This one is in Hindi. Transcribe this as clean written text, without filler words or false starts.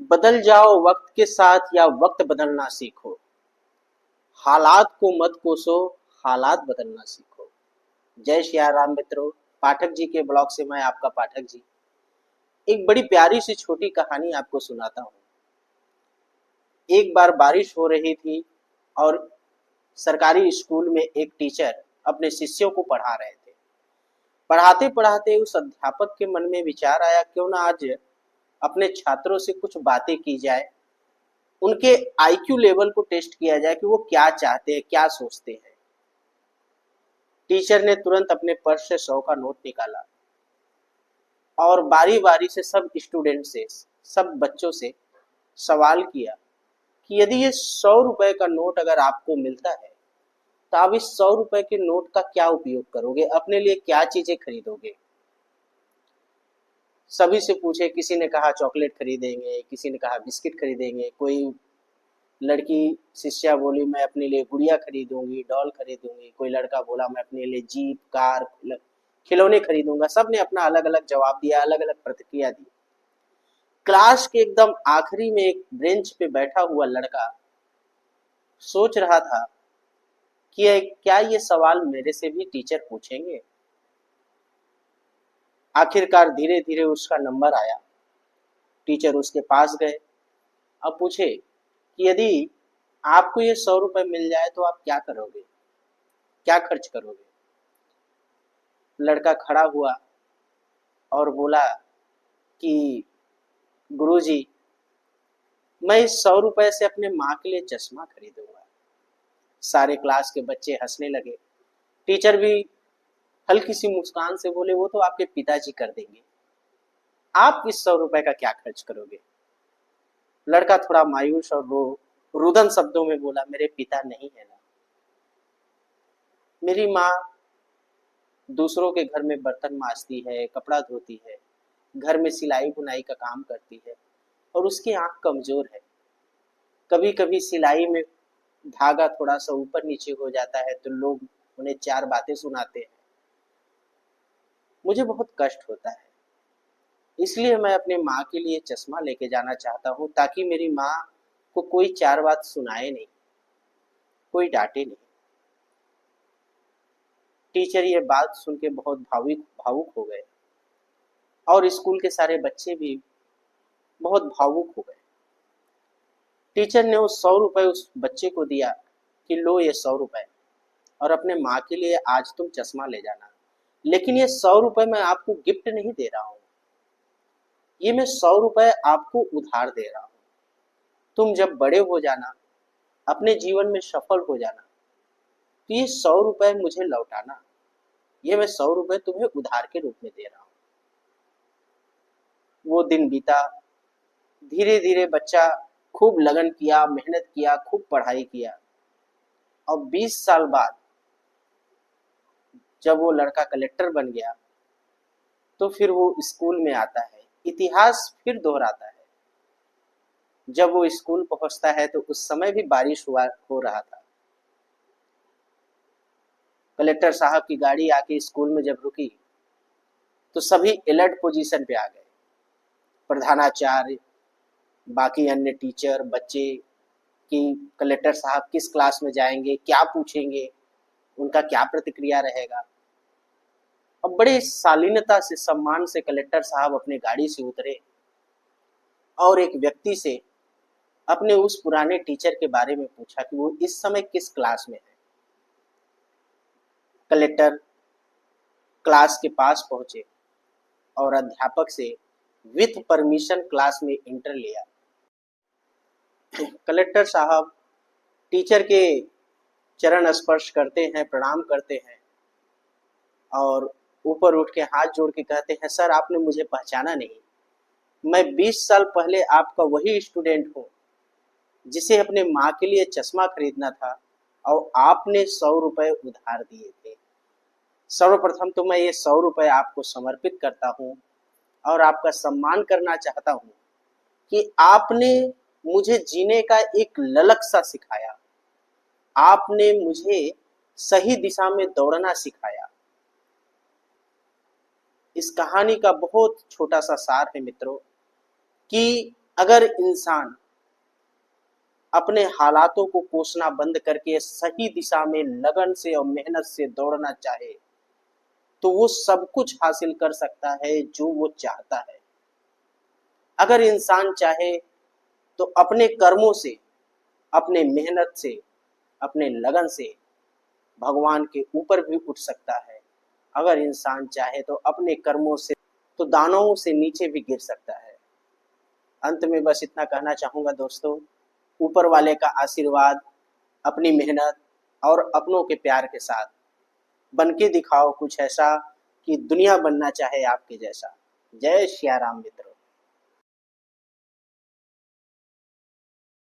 बदल जाओ वक्त के साथ या वक्त बदलना सीखो। हालात को मत कोसो, हालात बदलना सीखो। जय श्री राम मित्रों। पाठक जी के ब्लॉग से मैं आपका पाठक जी एक बड़ी प्यारी सी छोटी कहानी आपको सुनाता हूँ। एक बार बारिश हो रही थी और सरकारी स्कूल में एक टीचर अपने शिष्यों को पढ़ा रहे थे। पढ़ाते पढ़ाते उस अध्यापक के मन में विचार आया, क्यों ना आज अपने छात्रों से कुछ बातें की जाए, उनके आईक्यू लेवल को टेस्ट किया जाए कि वो क्या चाहते हैं, क्या सोचते हैं। टीचर ने तुरंत अपने पर्स से 100 का नोट निकाला और बारी बारी से सब स्टूडेंट से, सब बच्चों से सवाल किया कि यदि ये 100 रुपए का नोट अगर आपको मिलता है तो आप इस 100 रुपए के नोट का क्या उपयोग करोगे, अपने लिए क्या चीजें खरीदोगे। सभी से पूछे, किसी ने कहा चॉकलेट खरीदेंगे, किसी ने कहा बिस्किट खरीदेंगे, कोई लड़की शिष्या बोली मैं अपने लिए गुड़िया खरीदूंगी, डॉल खरीदूंगी, कोई लड़का बोला मैं अपने लिए जीप, कार, खिलौने खरीदूंगा। सब ने अपना अलग अलग जवाब दिया, अलग अलग प्रतिक्रिया दी। क्लास के एकदम आखिरी में एक बेंच पे बैठा हुआ लड़का सोच रहा था कि क्या ये सवाल मेरे से भी टीचर पूछेंगे। आखिरकार धीरे धीरे उसका नंबर आया। टीचर उसके पास गए। अब पूछे कि यदि आपको ये 100 रुपए मिल जाए तो आप क्या करोगे, क्या खर्च करोगे। लड़का खड़ा हुआ और बोला कि गुरुजी, मैं इस 100 रुपए से अपने माँ के लिए चश्मा खरीदूंगा। सारे क्लास के बच्चे हंसने लगे। टीचर भी हल्की सी मुस्कान से बोले, वो तो आपके पिताजी कर देंगे, आप इस 100 रुपए का क्या खर्च करोगे। लड़का थोड़ा मायूस और रुदन शब्दों में बोला, मेरे पिता नहीं है ना, मेरी माँ दूसरों के घर में बर्तन मांजती है, कपड़ा धोती है, घर में सिलाई बुनाई का काम करती है और उसकी आंख कमजोर है। कभी कभी सिलाई में धागा थोड़ा सा ऊपर नीचे हो जाता है तो लोग उन्हें 4 बातें सुनाते हैं। मुझे बहुत कष्ट होता है, इसलिए मैं अपने माँ के लिए चश्मा लेके जाना चाहता हूँ ताकि मेरी माँ को कोई 4 बात सुनाए नहीं, कोई डांटे नहीं। टीचर ये बात सुन के बहुत भावुक हो गए और स्कूल के सारे बच्चे भी बहुत भावुक हो गए। टीचर ने उस 100 रुपए उस बच्चे को दिया कि लो ये 100 रुपए और अपने माँ के लिए आज तुम चश्मा ले जाना। लेकिन ये 100 रुपए मैं आपको गिफ्ट नहीं दे रहा हूँ, ये मैं 100 रुपए आपको उधार दे रहा हूँ। तुम जब बड़े हो जाना, अपने जीवन में सफल हो जाना, तो ये 100 रुपए मुझे लौटाना। ये मैं 100 रुपए तुम्हें उधार के रूप में दे रहा हूँ। वो दिन बीता। धीरे धीरे बच्चा खूब लगन किया, मेहनत किया, खूब पढ़ाई किया और 20 साल बाद जब वो लड़का कलेक्टर बन गया तो फिर वो स्कूल में आता है। इतिहास फिर दोहराता है। जब वो स्कूल पहुंचता है तो उस समय भी बारिश हो रहा था। कलेक्टर साहब की गाड़ी आके स्कूल में जब रुकी तो सभी अलर्ट पोजीशन पे आ गए। प्रधानाचार्य, बाकी अन्य टीचर, बच्चे कि कलेक्टर साहब किस क्लास में जाएंगे, क्या पूछेंगे, उनका क्या प्रतिक्रिया रहेगा। अब बड़े शालीनता से, सम्मान से कलेक्टर साहब अपने गाड़ी से उतरे और एक व्यक्ति से अपने उस पुराने टीचर के बारे में पूछा कि वो इस समय किस क्लास में है। कलेक्टर क्लास के पास पहुंचे और अध्यापक से विथ परमिशन क्लास में इंटर लिया। कलेक्टर साहब टीचर के चरण स्पर्श करते हैं, प्रणाम करते हैं और ऊपर उठ के हाथ जोड़ के कहते हैं, सर आपने मुझे पहचाना नहीं, मैं 20 साल पहले आपका वही स्टूडेंट हूँ जिसे अपने माँ के लिए चश्मा खरीदना था और आपने 100 रुपए उधार दिए थे। सर्वप्रथम तो मैं ये 100 रुपए आपको समर्पित करता हूँ और आपका सम्मान करना चाहता हूँ कि आपने मुझे जीने का एक ललक सा सिखाया, आपने मुझे सही दिशा में दौड़ना सिखाया। इस कहानी का बहुत छोटा सा सार है मित्रों कि अगर इंसान अपने हालातों को कोसना बंद करके सही दिशा में लगन से और मेहनत से दौड़ना चाहे तो वो सब कुछ हासिल कर सकता है जो वो चाहता है। अगर इंसान चाहे तो अपने कर्मों से, अपने मेहनत से, अपने लगन से भगवान के ऊपर भी उठ सकता है। अगर इंसान चाहे तो अपने कर्मों से तो दानवों से नीचे भी गिर सकता है। अंत में बस इतना कहना चाहूंगा दोस्तों, ऊपर वाले का आशीर्वाद, अपनी मेहनत और अपनों के प्यार के साथ बन के दिखाओ कुछ ऐसा कि दुनिया बनना चाहे आपके जैसा। जय सिया राम मित्रों।